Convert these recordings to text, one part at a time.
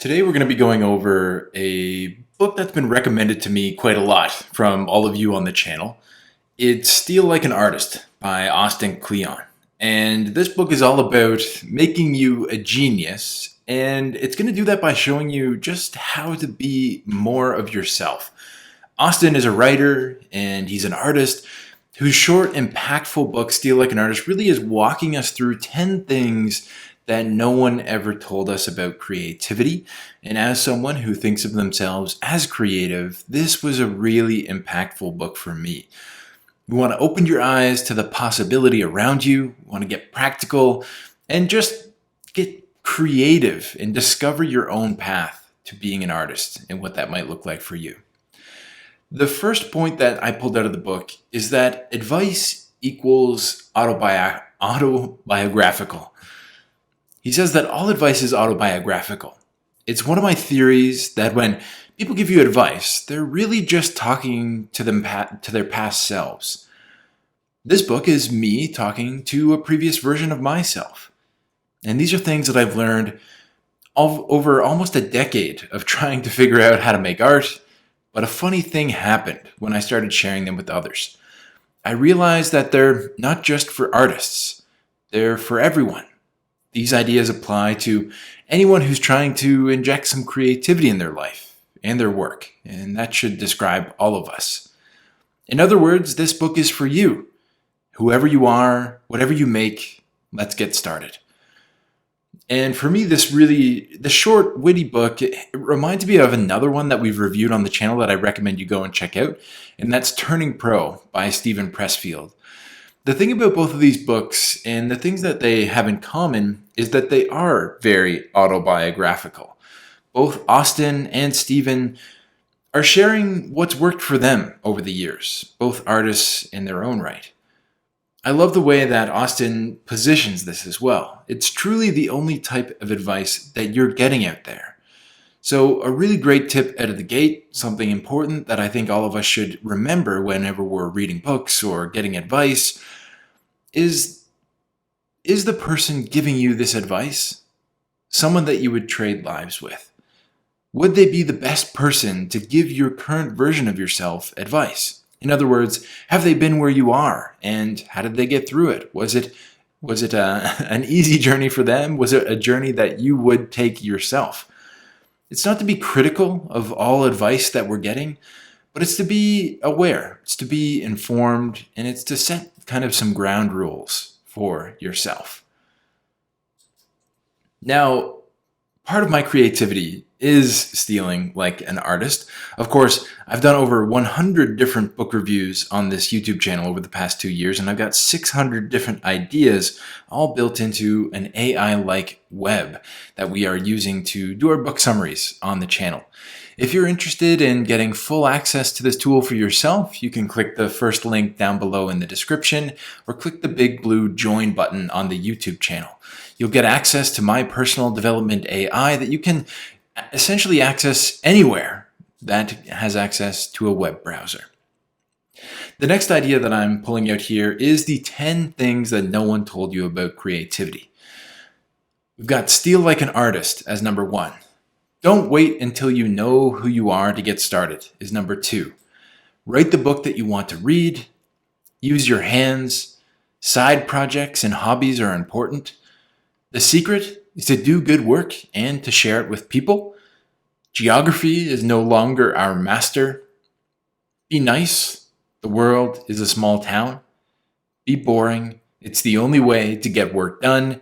Today we're going to be going over a book that's been recommended to me quite a lot from all of you on the channel. It's Steal Like an Artist by Kleon. And this book is all about making you a genius, and it's going to do that by showing you just how to be more of yourself. Austin is a writer and he's an artist whose short, impactful book, Steal Like an Artist, really is walking us through 10 things that no one ever told us about creativity. And as someone who thinks of themselves as creative, this was a really impactful book for me. You want to open your eyes to the possibility around you, you want to get practical, and just get creative and discover your own path to being an artist and what that might look like for you. The first point that I pulled out of the book is that advice equals autobiographical. He says that all advice is autobiographical. It's one of my theories that when people give you advice, they're really just talking to their past selves. This book is me talking to a previous version of myself. And these are things that I've learned over almost a decade of trying to figure out how to make art. But a funny thing happened when I started sharing them with others. I realized that they're not just for artists, they're for everyone. These ideas apply to anyone who's trying to inject some creativity in their life and their work, and that should describe all of us. In other words, this book is for you. Whoever you are, whatever you make, let's get started. And for me, the short, witty book, it reminds me of another one that we've reviewed on the channel that I recommend you go and check out, and that's Turning Pro by Steven Pressfield. The thing about both of these books, and the things that they have in common, is that they are very autobiographical. Both Austin and Steven are sharing what's worked for them over the years, both artists in their own right. I love the way that Austin positions this as well. It's truly the only type of advice that you're getting out there. So a really great tip out of the gate, something important that I think all of us should remember whenever we're reading books or getting advice, is the person giving you this advice someone that you would trade lives with? Would they be the best person to give your current version of yourself advice? In other words, have they been where you are, and how did they get through it? Was it an easy journey for them? Was it a journey that you would take yourself? It's not to be critical of all advice that we're getting, but it's to be aware, it's to be informed, and it's to set kind of some ground rules for yourself. Now, part of my creativity is stealing like an artist. Of course, I've done over 100 different book reviews on this YouTube channel over the past 2 years, and I've got 600 different ideas all built into an AI-like web that we are using to do our book summaries on the channel. If you're interested in getting full access to this tool for yourself, you can click the first link down below in the description, or click the big blue join button on the YouTube channel. You'll get access to my personal development AI that you can essentially access anywhere that has access to a web browser. The next idea that I'm pulling out here is the 10 things that no one told you about creativity. We've got Steal Like an Artist as number 1. Don't wait until you know who you are to get started is number 2. Write the book that you want to read. Use your hands. Side projects and hobbies are important. The secret is to do good work and to share it with people. Geography is no longer our master. Be nice. The world is a small town. Be boring. It's the only way to get work done.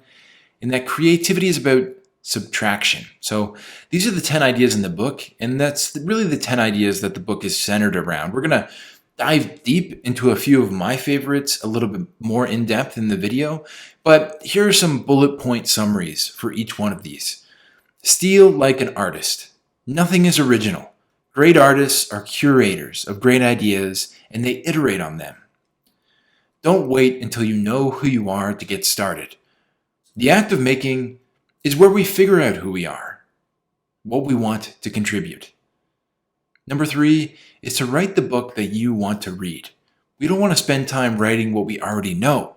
And that creativity is about subtraction. So these are the 10 ideas in the book, and that's really the 10 ideas that the book is centered around. We're going to dive deep into a few of my favorites a little bit more in depth in the video, but here are some bullet point summaries for each one of these. Steal like an artist. Nothing is original. Great artists are curators of great ideas, and they iterate on them. Don't wait until you know who you are to get started. The act of making is where we figure out who we are, what we want to contribute. Number 3 is to write the book that you want to read. We don't want to spend time writing what we already know.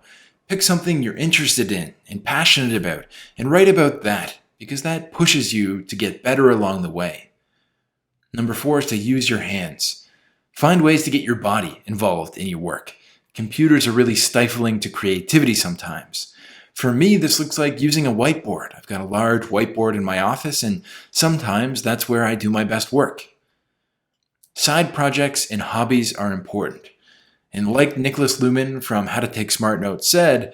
Pick something you're interested in and passionate about, and write about that. because that pushes you to get better along the way. Number 4 is to use your hands. Find ways to get your body involved in your work. Computers are really stifling to creativity sometimes. For me, this looks like using a whiteboard. I've got a large whiteboard in my office, and sometimes that's where I do my best work. Side projects and hobbies are important. And like Nicholas Luhmann from How to Take Smart Notes said,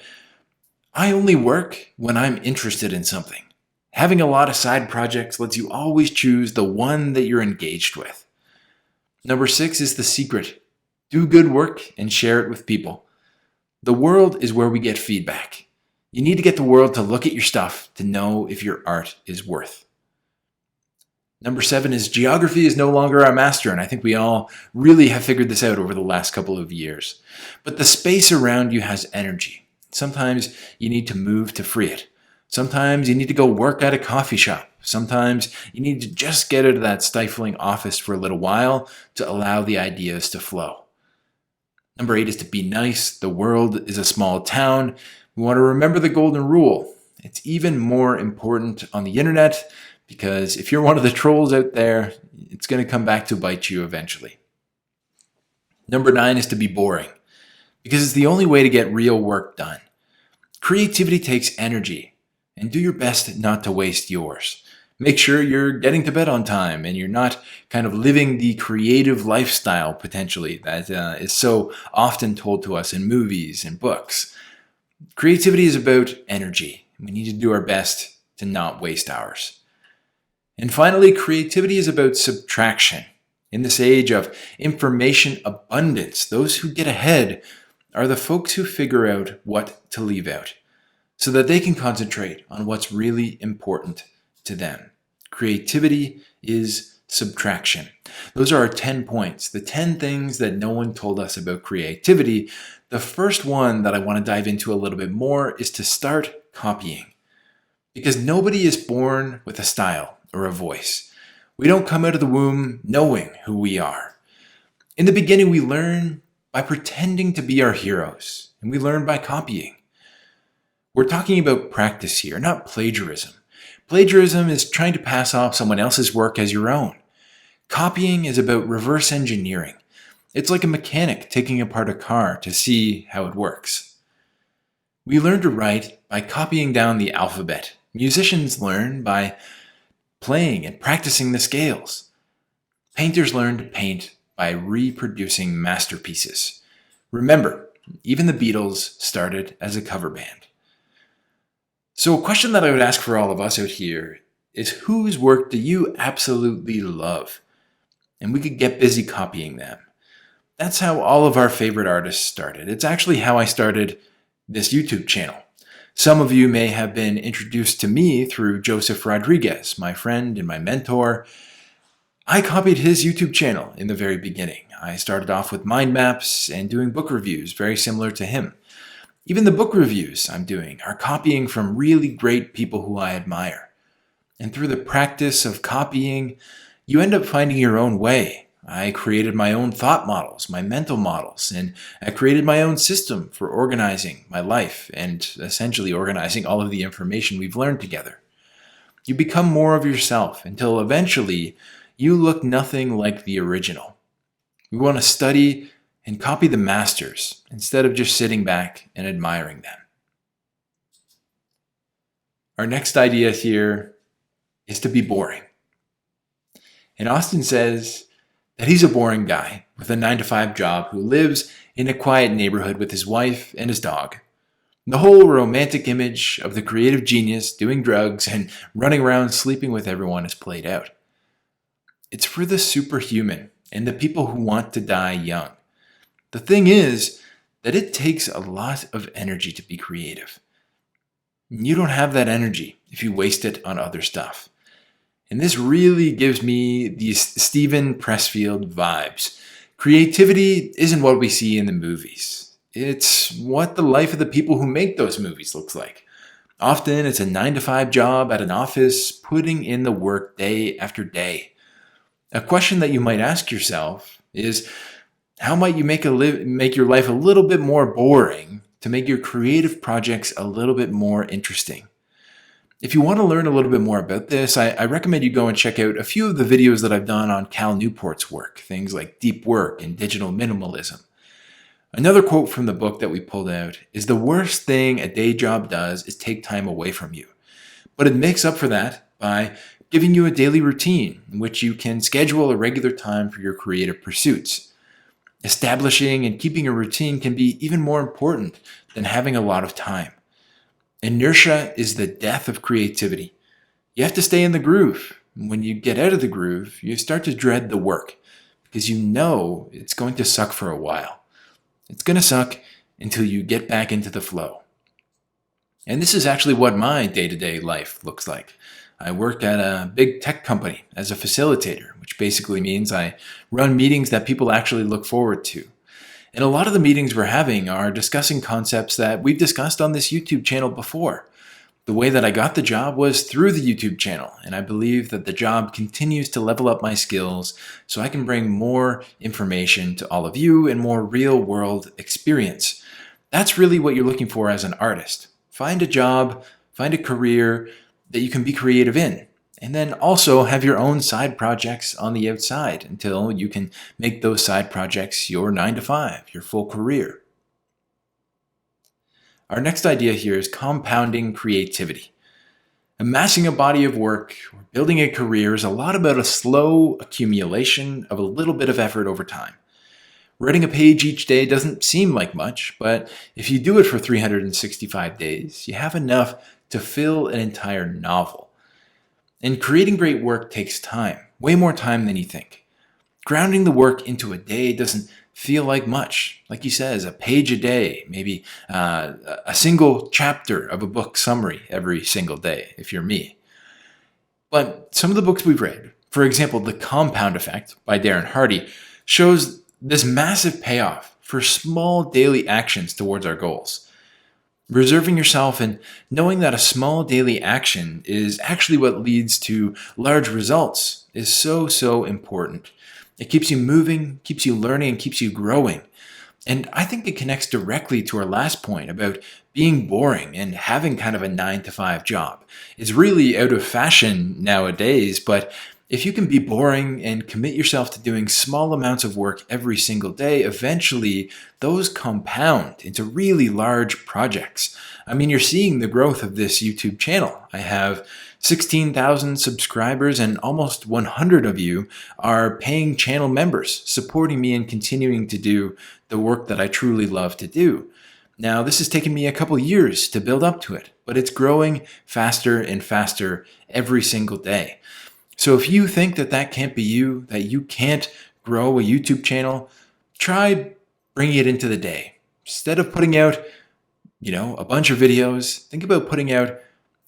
I only work when I'm interested in something. Having a lot of side projects lets you always choose the one that you're engaged with. Number 6 is the secret. Do good work and share it with people. The world is where we get feedback. You need to get the world to look at your stuff to know if your art is worth. Number 7 is geography is no longer our master, and I think we all really have figured this out over the last couple of years. But the space around you has energy. Sometimes you need to move to free it. Sometimes you need to go work at a coffee shop. Sometimes you need to just get out of that stifling office for a little while to allow the ideas to flow. Number 8 is to be nice. The world is a small town. We want to remember the golden rule. It's even more important on the internet because if you're one of the trolls out there, it's going to come back to bite you eventually. Number 9 is to be boring because it's the only way to get real work done. Creativity takes energy, and do your best not to waste yours. Make sure you're getting to bed on time and you're not kind of living the creative lifestyle potentially that is so often told to us in movies and books. Creativity is about energy. We need to do our best to not waste ours. And finally, creativity is about subtraction. In this age of information abundance, those who get ahead are the folks who figure out what to leave out so that they can concentrate on what's really important to them. Creativity is subtraction. Those are our 10 points, the 10 things that no one told us about creativity. The first one that I want to dive into a little bit more is to start copying. Because nobody is born with a style or a voice. We don't come out of the womb knowing who we are. In the beginning, we learn by pretending to be our heroes, and we learn by copying. We're talking about practice here, not plagiarism. Plagiarism is trying to pass off someone else's work as your own. Copying is about reverse engineering. It's like a mechanic taking apart a car to see how it works. We learn to write by copying down the alphabet. Musicians learn by playing and practicing the scales. Painters learn to paint by reproducing masterpieces. Remember, even the Beatles started as a cover band. So a question that I would ask for all of us out here is whose work do you absolutely love? And we could get busy copying them. That's how all of our favorite artists started. It's actually how I started this YouTube channel. Some of you may have been introduced to me through Joseph Rodriguez, my friend and my mentor. I copied his YouTube channel in the very beginning. I started off with mind maps and doing book reviews, very similar to him. Even the book reviews I'm doing are copying from really great people who I admire. And through the practice of copying, you end up finding your own way. I created my own thought models, my mental models, and I created my own system for organizing my life and essentially organizing all of the information we've learned together. You become more of yourself until eventually you look nothing like the original. We want to study and copy the masters instead of just sitting back and admiring them. Our next idea here is to be boring. And Austin says that he's a boring guy with a 9-to-5 job who lives in a quiet neighborhood with his wife and his dog. The whole romantic image of the creative genius doing drugs and running around sleeping with everyone is played out. It's for the superhuman and the people who want to die young. The thing is that it takes a lot of energy to be creative. You don't have that energy if you waste it on other stuff. And this really gives me these Steven Pressfield vibes. Creativity isn't what we see in the movies. It's what the life of the people who make those movies looks like. Often it's a 9-to-5 job at an office, putting in the work day after day. A question that you might ask yourself is, how might you make your life a little bit more boring to make your creative projects a little bit more interesting? If you want to learn a little bit more about this, I recommend you go and check out a few of the videos that I've done on Cal Newport's work, things like deep work and digital minimalism. Another quote from the book that we pulled out is, "The worst thing a day job does is take time away from you. But it makes up for that by giving you a daily routine in which you can schedule a regular time for your creative pursuits. Establishing and keeping a routine can be even more important than having a lot of time. Inertia is the death of creativity. You have to stay in the groove. When you get out of the groove, you start to dread the work because you know it's going to suck for a while. It's going to suck until you get back into the flow." And this is actually what my day-to-day life looks like. I work at a big tech company as a facilitator, which basically means I run meetings that people actually look forward to. And a lot of the meetings we're having are discussing concepts that we've discussed on this YouTube channel before. The way that I got the job was through the YouTube channel, and I believe that the job continues to level up my skills so I can bring more information to all of you and more real-world experience. That's really what you're looking for as an artist. Find a job, find a career that you can be creative in, and then also have your own side projects on the outside until you can make those side projects your 9 to 5, your full career. Our next idea here is compounding creativity. Amassing a body of work or building a career is a lot about a slow accumulation of a little bit of effort over time. Writing a page each day doesn't seem like much, but if you do it for 365 days, you have enough to fill an entire novel. And creating great work takes time, way more time than you think. Grounding the work into a day doesn't feel like much. Like he says, a page a day, maybe a single chapter of a book summary every single day, if you're me. But some of the books we've read, for example, The Compound Effect by Darren Hardy, shows this massive payoff for small daily actions towards our goals. Reserving yourself and knowing that a small daily action is actually what leads to large results is so important. It keeps you moving, keeps you learning, and keeps you growing. And I think it connects directly to our last point about being boring and having kind of a 9 to 5 job. It's really out of fashion nowadays, but if you can be boring and commit yourself to doing small amounts of work every single day, eventually those compound into really large projects. I mean, you're seeing the growth of this YouTube channel. I have 16,000 subscribers and almost 100 of you are paying channel members, supporting me and continuing to do the work that I truly love to do. Now, this has taken me a couple years to build up to it, but it's growing faster and faster every single day. So if you think that that can't be you, that you can't grow a YouTube channel, try bringing it into the day. Instead of putting out, a bunch of videos, think about putting out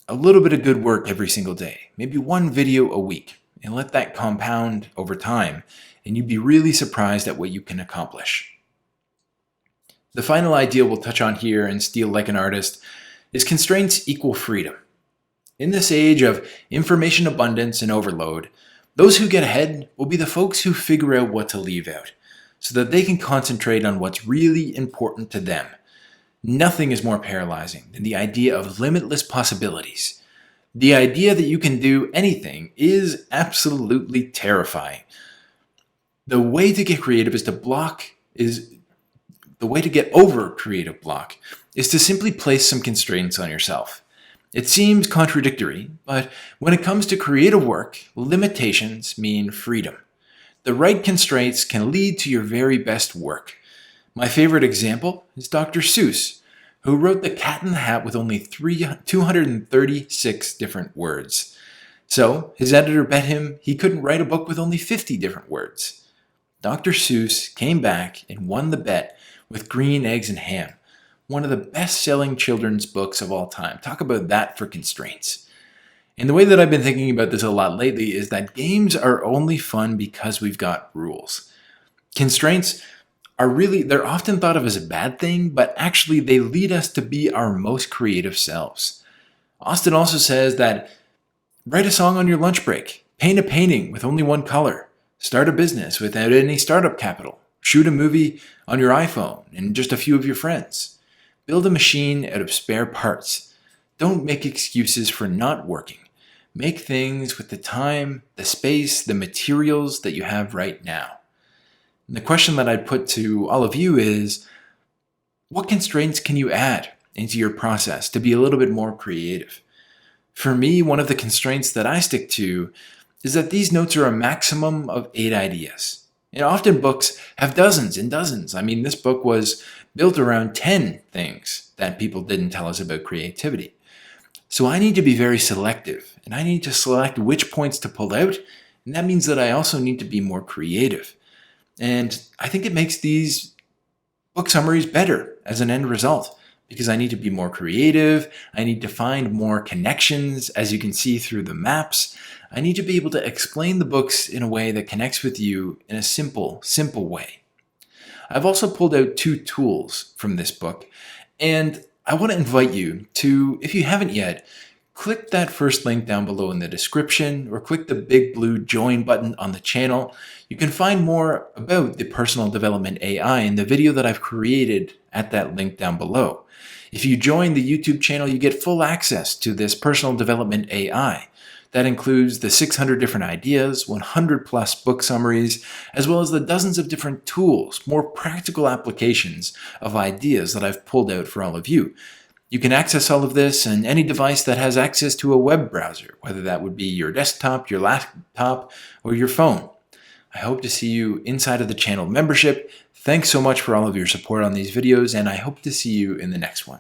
a little bit of good work every single day, maybe one video a week, and let that compound over time, and you'd be really surprised at what you can accomplish. The final idea we'll touch on here in Steal Like an Artist is constraints equal freedom. In this age of information abundance and overload, those who get ahead will be the folks who figure out what to leave out, so that they can concentrate on what's really important to them. Nothing is more paralyzing than the idea of limitless possibilities. The idea that you can do anything is absolutely terrifying. The way to get creative the way to get over creative block is to simply place some constraints on yourself. It seems contradictory, but when it comes to creative work, limitations mean freedom. The right constraints can lead to your very best work. My favorite example is Dr. Seuss, who wrote The Cat in the Hat with only 236 different words. So his editor bet him he couldn't write a book with only 50 different words. Dr. Seuss came back and won the bet with Green Eggs and Ham, one of the best-selling children's books of all time. Talk about that for constraints. And the way that I've been thinking about this a lot lately is that games are only fun because we've got rules. Constraints they're often thought of as a bad thing, but actually they lead us to be our most creative selves. Austin also says that write a song on your lunch break, paint a painting with only one color, start a business without any startup capital, shoot a movie on your iPhone and just a few of your friends. Build a machine out of spare parts. Don't make excuses for not working. Make things with the time, the space, the materials that you have right now. And the question that I'd put to all of you is, what constraints can you add into your process to be a little bit more creative? For me, one of the constraints that I stick to is that these notes are a maximum of 8 ideas. And often books have dozens and dozens. I mean, this book was built around 10 things that people didn't tell us about creativity. So I need to be very selective, and I need to select which points to pull out, and that means that I also need to be more creative. And I think it makes these book summaries better as an end result, because I need to be more creative, I need to find more connections, as you can see through the maps. I need to be able to explain the books in a way that connects with you in a simple way. I've also pulled out 2 tools from this book, and I want to invite you to, if you haven't yet, click that first link down below in the description or click the big blue join button on the channel. You can find more about the personal development AI in the video that I've created at that link down below. If you join the YouTube channel, you get full access to this personal development AI. That includes the 600 different ideas, 100 plus book summaries, as well as the dozens of different tools, more practical applications of ideas that I've pulled out for all of you. You can access all of this on any device that has access to a web browser, whether that would be your desktop, your laptop, or your phone. I hope to see you inside of the channel membership. Thanks so much for all of your support on these videos, and I hope to see you in the next one.